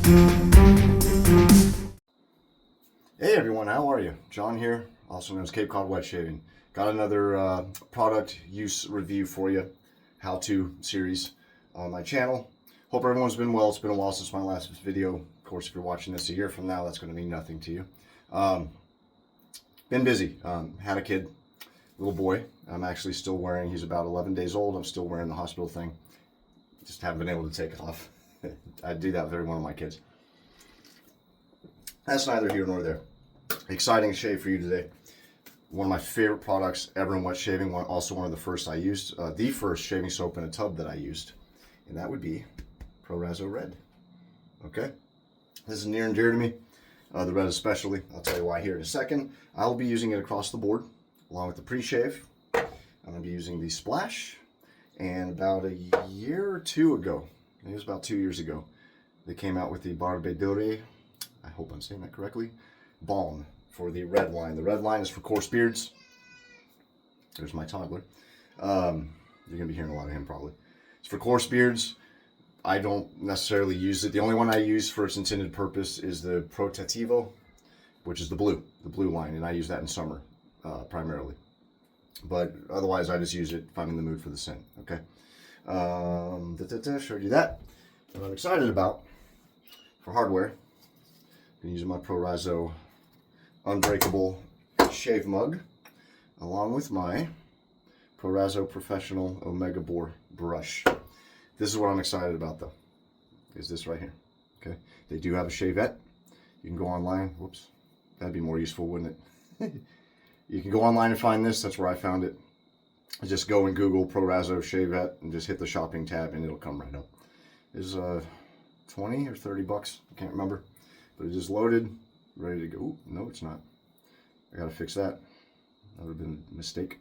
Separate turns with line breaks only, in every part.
Hey everyone, how are you? John here, also known as Cape Cod Wet Shaving. Got another product use review for you, how-to series on my channel. Hope everyone's been well. It's been a while since my last video. Of course, if you're watching this a year from now, that's going to mean nothing to you. Been busy. Had a kid, little boy. I'm actually still wearing, he's about 11 days old. I'm still wearing the hospital thing. Just haven't been able to take it off. I do that with every one of my kids. That's neither here nor there. Exciting shave for you today. One of my favorite products ever in wet shaving. Also one of the first I used. The first shaving soap in a tub that I used. And that would be Proraso Red. Okay? This is near and dear to me. The red especially. I'll tell you why here in a second. I'll be using it across the board, along with the pre-shave. I'm going to be using the Splash. And about a year or two ago, I think it was about 2 years ago, they came out with the Barbedure, I hope I'm saying that correctly, Balm for the red line. The red line is for coarse beards. There's my toddler. You're going to be hearing a lot of him probably. It's for coarse beards. I don't necessarily use it. The only one I use for its intended purpose is the Protetivo, which is the blue line, and I use that in summer primarily. But otherwise, I just use it if I'm in the mood for the scent. Okay. Showed you that. What I'm excited about for hardware, I'm using my Proraso Unbreakable Shave Mug, along with my Proraso Professional Omega Bore Brush. This is what I'm excited about, though, is this right here. Okay. They do have a Shavette. You can go online. Whoops. That'd be more useful, wouldn't it? You can go online and find this. That's where I found it. Just go and Google Proraso Shavette and just hit the shopping tab and it'll come right up. It's 20 or 30 bucks. I can't remember. But it is loaded, ready to go. Ooh, no, it's not. I gotta fix that. That would have been a mistake.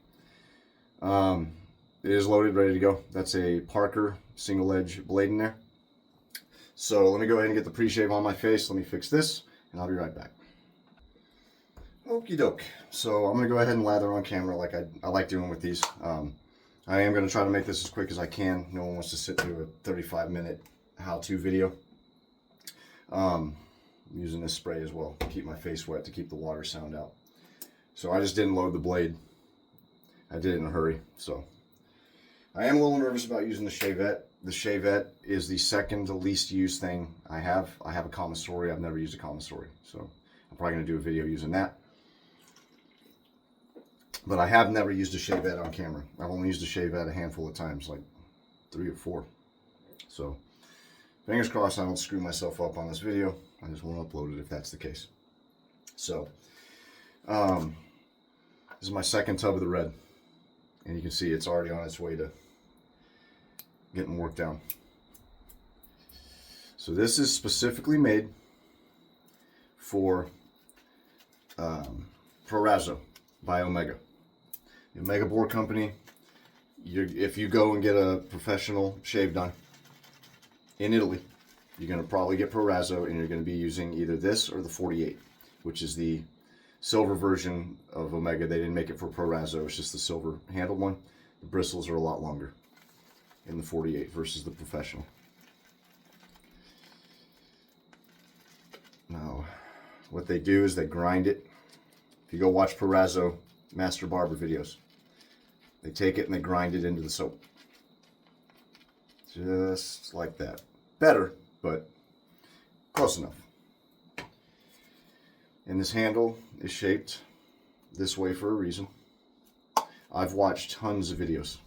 It is loaded, ready to go. That's a Parker single edge blade in there. So let me go ahead and get the pre-shave on my face. Let me fix this and I'll be right back. Okie doke. So I'm going to go ahead and lather on camera like I like doing with these. I am going to try to make this as quick as I can. No one wants to sit through a 35-minute how-to video. I'm using this spray as well to keep my face wet, to keep the water sound out. So I just didn't load the blade. I did it in a hurry. So I am a little nervous about using the Shavette. The Shavette is the second least used thing I have. I have a commissary. I've never used a commissary. So I'm probably going to do a video using that. But I have never used a Shavette on camera. I've only used a Shavette a handful of times, like 3 or 4. So, fingers crossed I don't screw myself up on this video. I just won't upload it if that's the case. So, this is my second tub of the red. And you can see it's already on its way to getting worked down. So this is specifically made for Proraso by Omega. The Omega Bore Company, if you go and get a professional shave done in Italy, you're going to probably get Proraso, and you're going to be using either this or the 48, which is the silver version of Omega. They didn't make it for Proraso, it's just the silver handled one. The bristles are a lot longer in the 48 versus the professional. Now, what they do is they grind it. If you go watch Proraso Master Barber videos, they take it and they grind it into the soap. Just like that. Better, but close enough. And this handle is shaped this way for a reason. I've watched tons of videos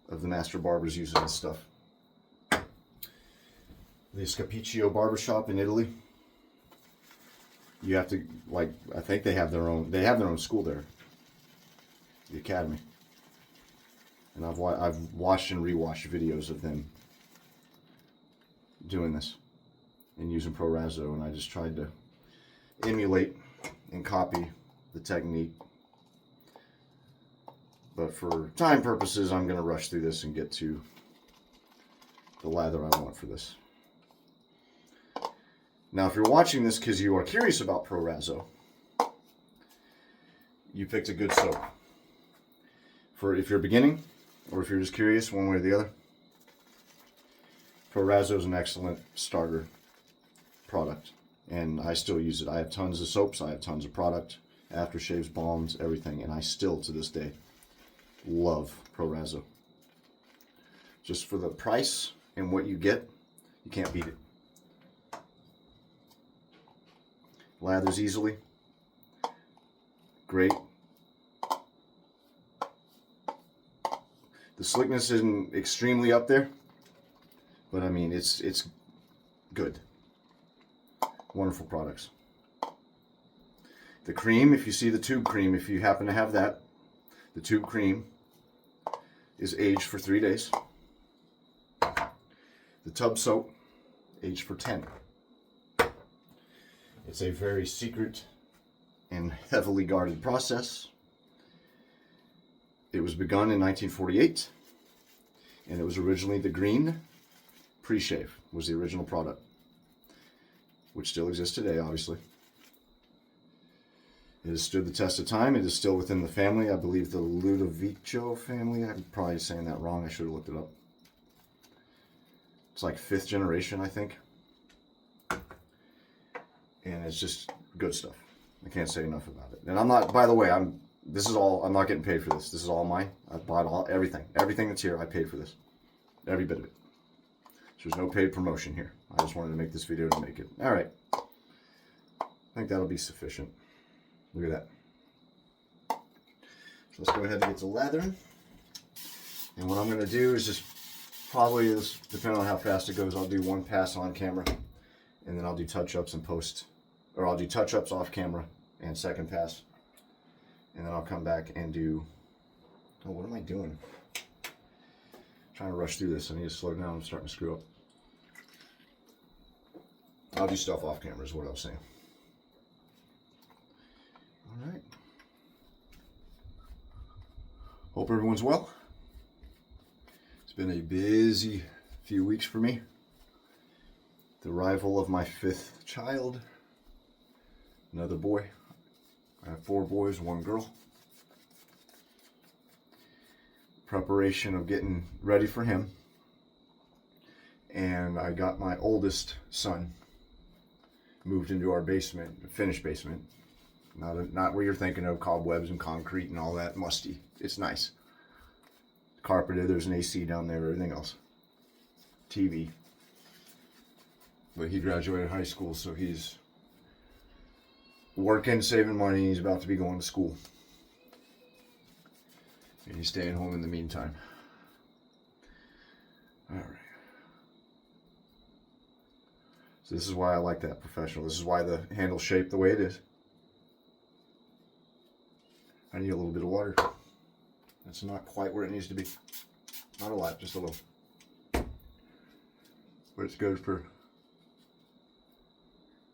of the master barbers using this stuff. The Scapiccio Barbershop in Italy. You have to, like, I think they have their own school there, the academy. And I've watched and rewatched videos of them doing this and using Proraso, and I just tried to emulate and copy the technique. But for time purposes, I'm going to rush through this and get to the lather I want for this. Now, if you're watching this because you are curious about Proraso, you picked a good soap. For if you're beginning, or if you're just curious one way or the other, Proraso is an excellent starter product, and I still use it. I have tons of soaps, I have tons of product, aftershaves, balms, everything, and I still to this day love Proraso. Just for the price and what you get, you can't beat it. Lathers easily. Great. The slickness isn't extremely up there, but I mean it's good. Wonderful products. The cream, if you see the tube cream, if you happen to have that, the tube cream is aged for 3 days. The tub soap, aged for 10. It's a very secret and heavily guarded process. It was begun in 1948, and it was originally the green pre-shave was the original product, which still exists today, obviously. It has stood the test of time. It is still within the family. I believe the Ludovico family. I'm probably saying that wrong. I should have looked it up. It's like 5th generation, I think. And it's just good stuff. I can't say enough about it. And I'm not, by the way, I'm not getting paid for this. This is all mine. I bought everything that's here. I paid for this. Every bit of it. So there's no paid promotion here. I just wanted to make this video to make it. All right. I think that'll be sufficient. Look at that. So let's go ahead and get to lathering. And what I'm going to do is just probably, depending on how fast it goes, I'll do one pass on camera, and then I'll do touch-ups and post, or I'll do touch-ups off camera and second pass, and then I'll come back and do, oh, what am I doing? Trying to rush through this. I need to slow down. I'm starting to screw up. I'll do stuff off camera is what I was saying. All right. Hope everyone's well. It's been a busy few weeks for me. The arrival of my 5th child. Another boy. I have 4 boys, 1 girl. Preparation of getting ready for him. And I got my oldest son moved into our basement, finished basement. Not where you're thinking of, cobwebs and concrete and all that musty. It's nice. Carpeted, there's an AC down there, everything else. TV. But he graduated high school, so he's working, saving money. He's about to be going to school. And he's staying home in the meantime. All right. So this is why I like that professional. This is why the handle's shaped the way it is. I need a little bit of water. That's not quite where it needs to be. Not a lot, just a little. But it's good for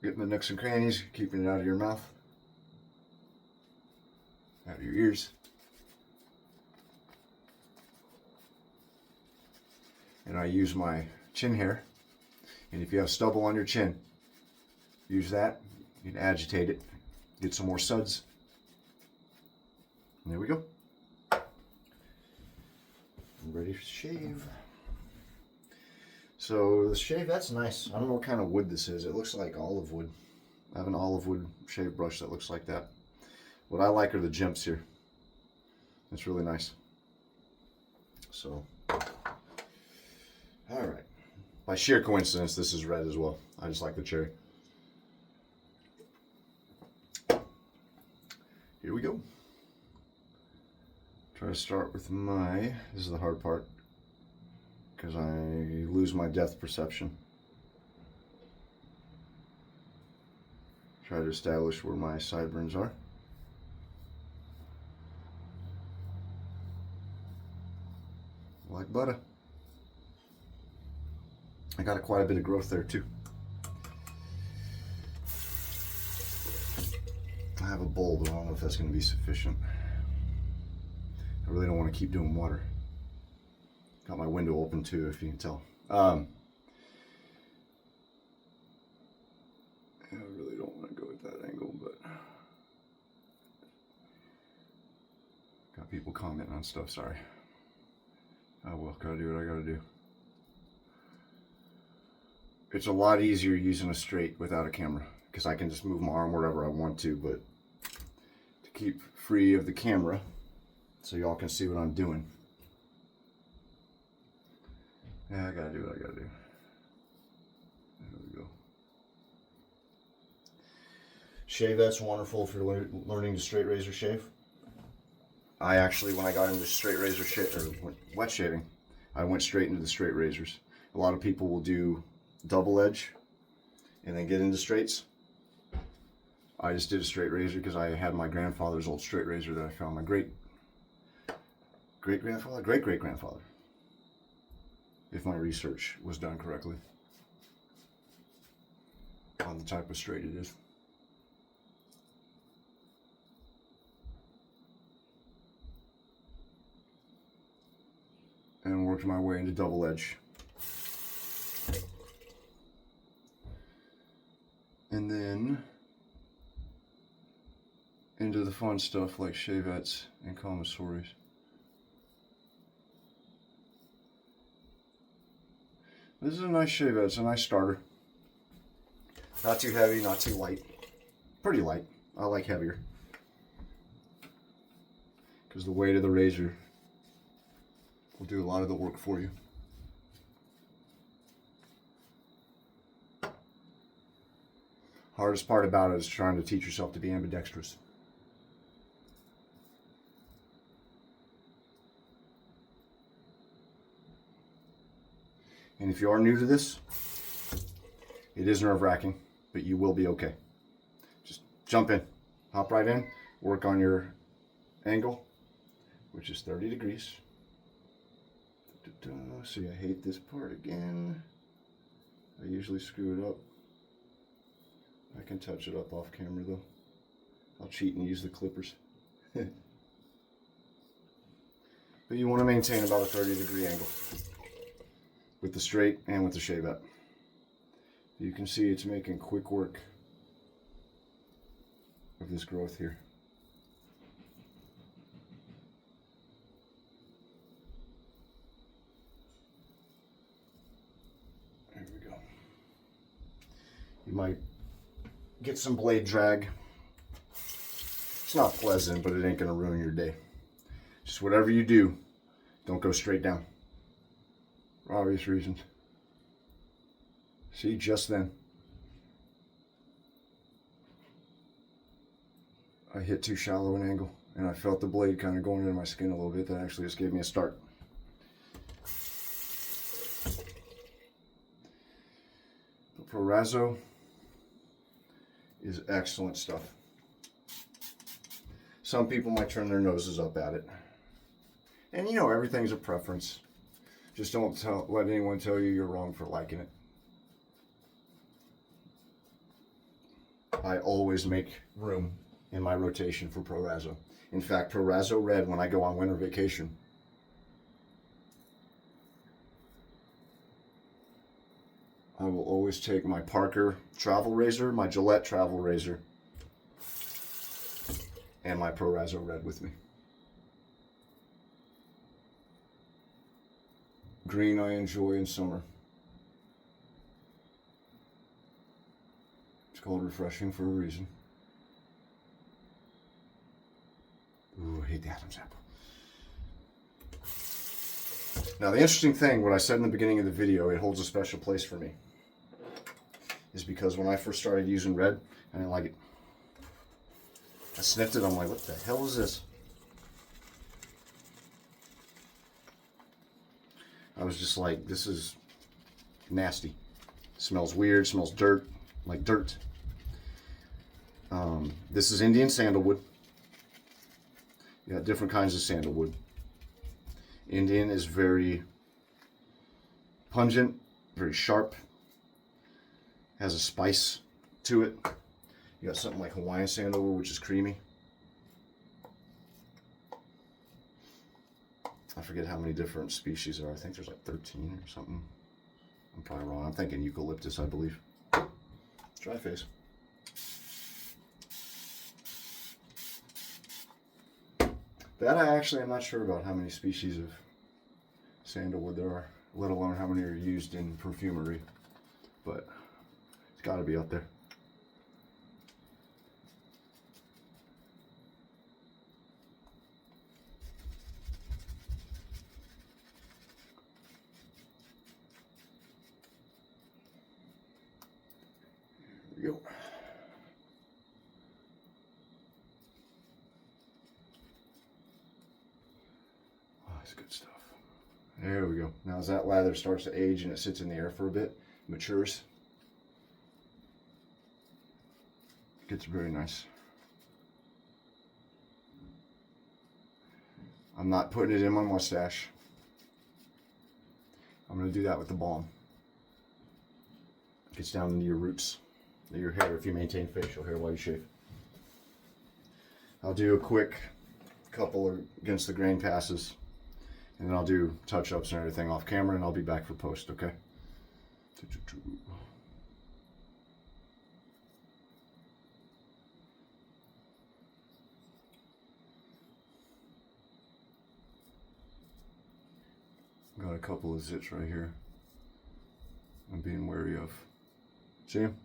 getting the nooks and crannies, keeping it out of your mouth, out of your ears. And I use my chin hair. And if you have stubble on your chin, use that. You can agitate it, get some more suds. And there we go. I'm ready to shave. So the shave, that's nice. I don't know what kind of wood this is. It looks like olive wood. I have an olive wood shave brush that looks like that. What I like are the jimps here. It's really nice. So, all right. By sheer coincidence, this is red as well. I just like the cherry. Here we go. Try to start with this is the hard part, because I lose my depth perception. Try to establish where my sideburns are. Like butter. I got quite a bit of growth there too. I have a bowl, but I don't know if that's going to be sufficient. I really don't want to keep doing water. Got my window open too, if you can tell. I really don't want to go at that angle, but got people commenting on stuff, sorry. Oh well, gotta do what I gotta do. it's a lot easier using a straight without a camera, because I can just move my arm wherever I want to, but to keep free of the camera so y'all can see what I'm doing. Yeah, I gotta do what I gotta do. There we go. Shavette's wonderful if you're learning to straight razor shave. I actually, when I got into straight razor shave or wet shaving, I went straight into the straight razors. A lot of people will do double edge and then get into straights. I just did a straight razor because I had my grandfather's old straight razor that I found, my great great grandfather, if my research was done correctly on the type of straight it is. And worked my way into double edge. And then into the fun stuff like Shavettes and commissaries. This is a nice Shavette, it's a nice starter. Not too heavy, not too light. Pretty light. I like heavier, because the weight of the razor will do a lot of the work for you. Hardest part about it is trying to teach yourself to be ambidextrous. And if you are new to this, it is nerve-wracking, but you will be okay. Just jump in, hop right in, work on your angle, which is 30 degrees. See, I hate this part again. I usually screw it up. I can touch it up off camera though. I'll cheat and use the clippers. But you want to maintain about a 30-degree angle with the straight and with the Shavette. You can see it's making quick work of this growth here. There we go. You might get some blade drag. It's not pleasant, but it ain't gonna ruin your day. Just whatever you do, don't go straight down. For obvious reasons. See, just then, I hit too shallow an angle, and I felt the blade kind of going into my skin a little bit. That actually just gave me a start. The Proraso is excellent stuff. Some people might turn their noses up at it. And you know, everything's a preference. Just don't let anyone tell you you're wrong for liking it. I always make room in my rotation for Proraso. In fact, Proraso Red, when I go on winter vacation, I will always take my Parker travel razor, my Gillette travel razor, and my Proraso Red with me. Green I enjoy in summer. It's called refreshing for a reason. Ooh, I hate the Adam's apple. Now the interesting thing, what I said in the beginning of the video, it holds a special place for me, is because when I first started using red, I didn't like it. I sniffed it, I'm like, what the hell is this? I was just like, this is nasty. Smells weird, smells dirt, like dirt. This is Indian sandalwood. You got different kinds of sandalwood. Indian is very pungent, very sharp, has a spice to it. You got something like Hawaiian sandalwood, which is creamy. I forget how many different species there are. I think there's like 13 or something. I'm probably wrong. I'm thinking eucalyptus, I believe. Dry face. That I actually am not sure about how many species of sandalwood there are, let alone how many are used in perfumery. but it's got to be up there. There we go. Oh, that's good stuff. There we go. Now as that lather starts to age and it sits in the air for a bit, matures, it gets very nice. I'm not putting it in my mustache. I'm going to do that with the balm. It gets down into your roots of your hair if you maintain facial hair while you shave. I'll do a quick couple against the grain passes, and then I'll do touch-ups and everything off camera, and I'll be back for post, okay? Got a couple of zits right here I'm being wary of. See him?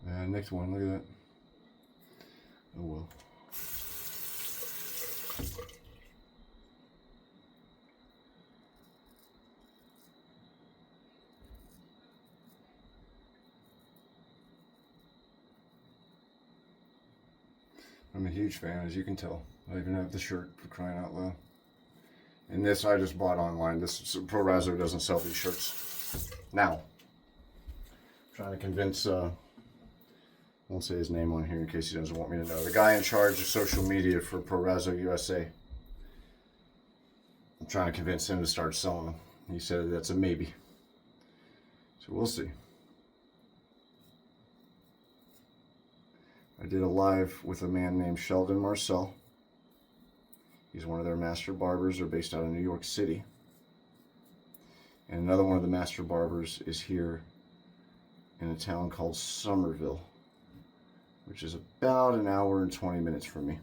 And next one, look at that. Oh well. I'm a huge fan, as you can tell. I even have the shirt, for crying out loud. And this I just bought online. This Proraso doesn't sell these shirts. Now, I'm trying to convince, I won't say his name on here in case he doesn't want me to know. The guy in charge of social media for Proraso USA. I'm trying to convince him to start selling them. He said that's a maybe. So we'll see. I did a live with a man named Sheldon Marcel. He's one of their master barbers. They're based out of New York City. And another one of the master barbers is here in a town called Somerville, which is about an hour and 20 minutes from me.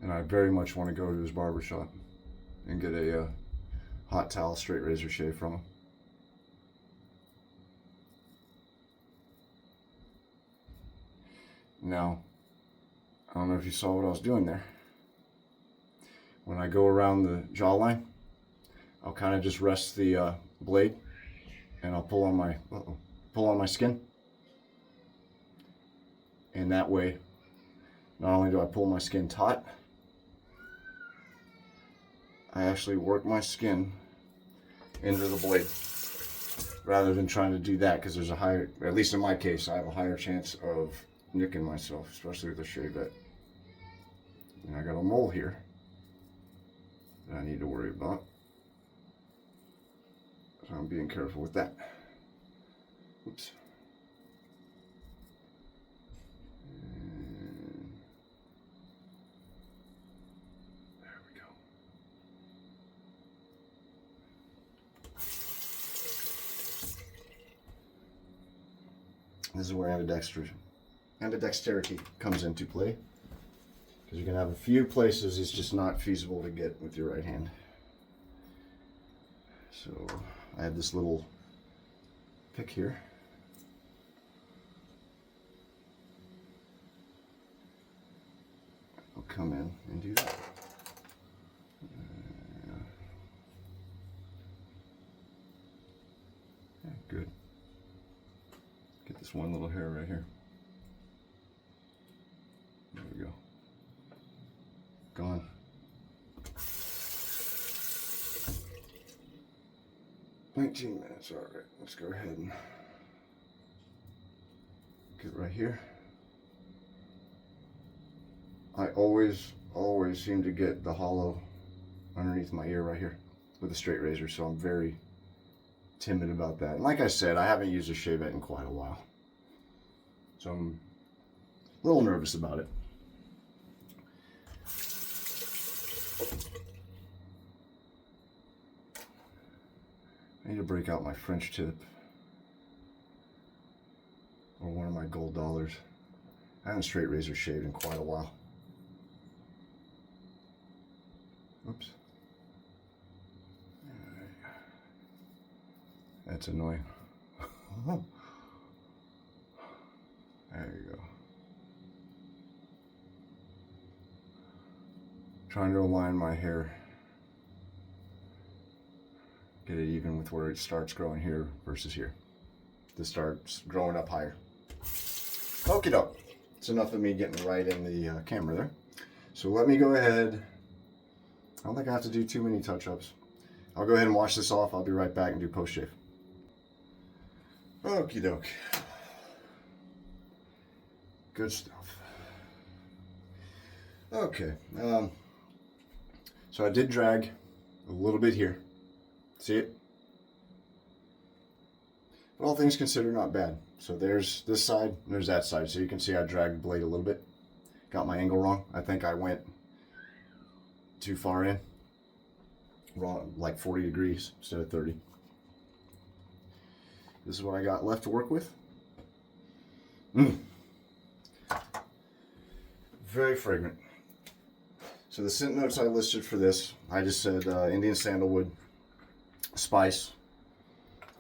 And I very much want to go to his barber shop and get a hot towel straight razor shave from him. Now, I don't know if you saw what I was doing there. When I go around the jawline, I'll kind of just rest the blade, and I'll pull on my skin. And that way, not only do I pull my skin taut, I actually work my skin into the blade, rather than trying to do that, because there's a higher, at least in my case, I have a higher chance of nicking myself, especially with a Shavette. And I got a mole here that I need to worry about, so I'm being careful with that. Oops. And there we go. This is where ambidexterity comes into play, because you can have a few places it's just not feasible to get with your right hand. So I have this little pick here. I'll come in and do that. Yeah, good. Get this one little hair right here. There we go. Gone. "19 minutes, all right. Let's go ahead and get right here. I always seem to get the hollow underneath my ear right here with a straight razor, so I'm very timid about that. And like I said, I haven't used a Shavette in quite a while, so I'm a little nervous about it. I need to break out my French tip or one of my gold dollars. I haven't straight razor shaved in quite a while. Oops. That's annoying. There you go. Trying to align my hair. Get it even with where it starts growing here versus here. This starts growing up higher. Okie doke. It's enough of me getting right in the camera there. So let me go ahead. I don't think I have to do too many touch-ups. I'll go ahead and wash this off. I'll be right back and do post-shave. Okie doke. Good stuff. Okay. So I did drag a little bit here. See it? But all things considered, not bad. So there's this side, and there's that side. So you can see I dragged the blade a little bit. Got my angle wrong. I think I went too far in. Wrong, like 40 degrees instead of 30. This is what I got left to work with. Very fragrant. So the scent notes I listed for this, I just said Indian sandalwood, spice,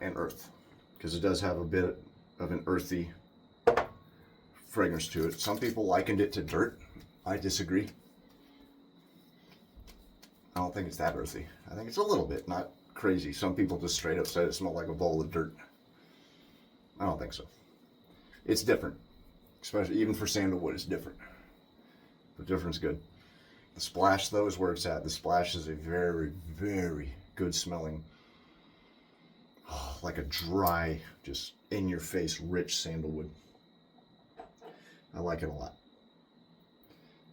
and earth. Because it does have a bit of an earthy fragrance to it. Some people likened it to dirt. I disagree. I don't think it's that earthy. I think it's a little bit, not crazy. Some people just straight up said it smelled like a bowl of dirt. I don't think so. It's different. Especially even for sandalwood, it's different. But different's good. The splash, though, is where it's at. The splash is a very, very good smelling, like a dry, just in-your-face, rich sandalwood. I like it a lot.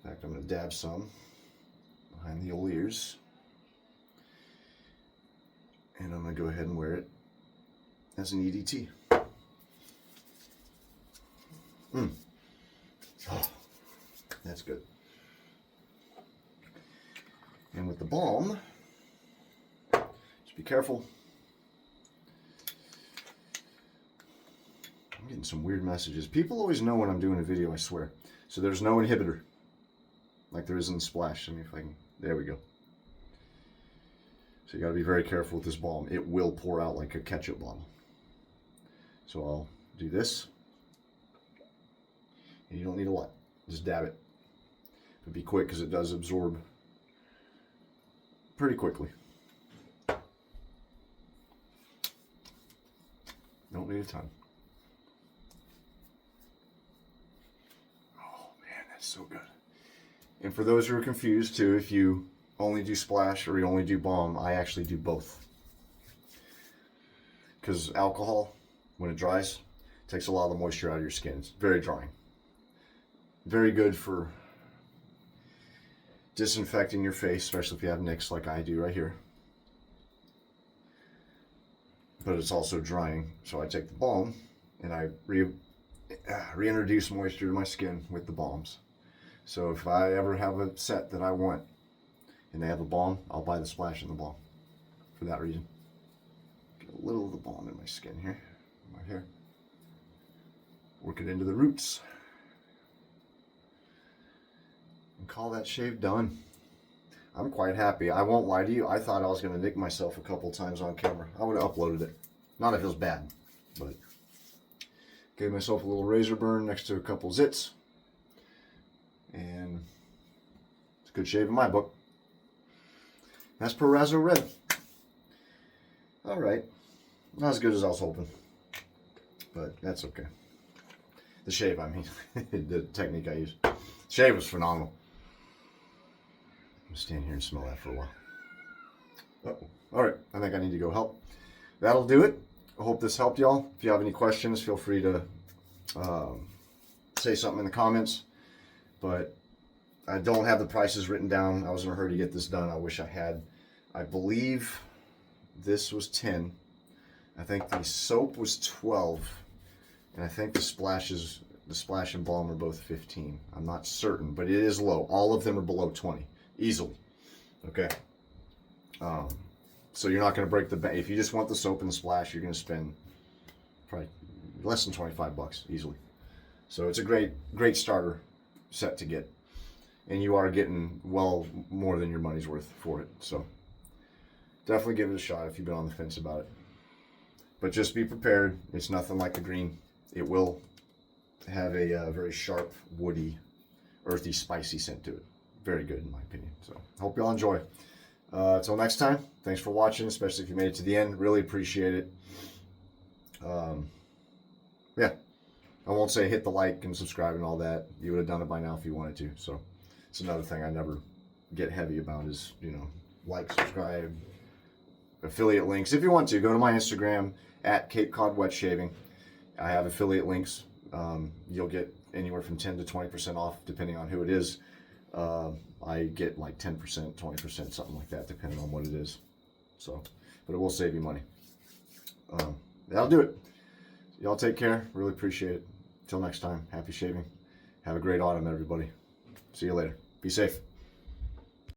In fact, I'm going to dab some behind the old ears. And I'm going to go ahead and wear it as an EDT. Oh, that's good. And with the balm, just be careful. I'm getting some weird messages. People always know when I'm doing a video, I swear. So there's no inhibitor, like there is in the splash. I mean, if I can, there we go. So you gotta be very careful with this balm. It will pour out like a ketchup bottle. So I'll do this. And you don't need a lot. Just dab it. But be quick because it does absorb pretty quickly. Don't need a ton. Oh man, that's so good. And for those who are confused too, if you only do splash or you only do balm, I actually do both. Because alcohol, when it dries, takes a lot of the moisture out of your skin. It's very drying. Very good for disinfecting your face, especially if you have nicks like I do right here. But it's also drying, so I take the balm and I reintroduce moisture to my skin with the balms. So if I ever have a set that I want and they have a balm, I'll buy the splash and the balm for that reason. Get a little of the balm in my skin here, my hair. Work it into the roots. And call that shave done. I'm quite happy. I won't lie to you. I thought I was going to nick myself a couple times on camera. I would have uploaded it. Not if it was bad, but gave myself a little razor burn next to a couple zits. And it's a good shave in my book. That's Proraso Red. Alright. Not as good as I was hoping. But that's okay. The shave, I mean. The technique I used. The shave was phenomenal. I'm gonna stand here and smell that for a while. Uh-oh. Alright, I think I need to go help. That'll do it. I hope this helped y'all. If you have any questions, feel free to say something in the comments. But I don't have the prices written down. I was in a hurry to get this done. I wish I had. I believe this was 10. I think the soap was 12. And I think the splash and balm are both 15. I'm not certain, but it is low. All of them are below 20. Easily. Okay. So you're not going to break the bank. If you just want the soap and the splash, you're going to spend probably less than $25 easily. So it's a great starter set to get. and you are getting well more than your money's worth for it. So definitely give it a shot if you've been on the fence about it. But just be prepared. It's nothing like the green. It will have a very sharp, woody, earthy, spicy scent to it. Very good in my opinion. So hope y'all enjoy. Until next time, thanks for watching, especially if you made it to the end. Really appreciate it. Yeah, I won't say hit the like and subscribe and all that. You would have done it by now if you wanted to. So it's another thing I never get heavy about is, you know, like, subscribe, affiliate links. If you want to, go to my Instagram at Cape Cod Wet Shaving. I have affiliate links. You'll get anywhere from 10 to 20% off depending on who it is. I get like 10%, 20%, something like that, depending on what it is. So, but it will save you money. That'll do it. Y'all take care. Really appreciate it. Till next time, happy shaving. Have a great autumn, everybody. See you later. Be safe.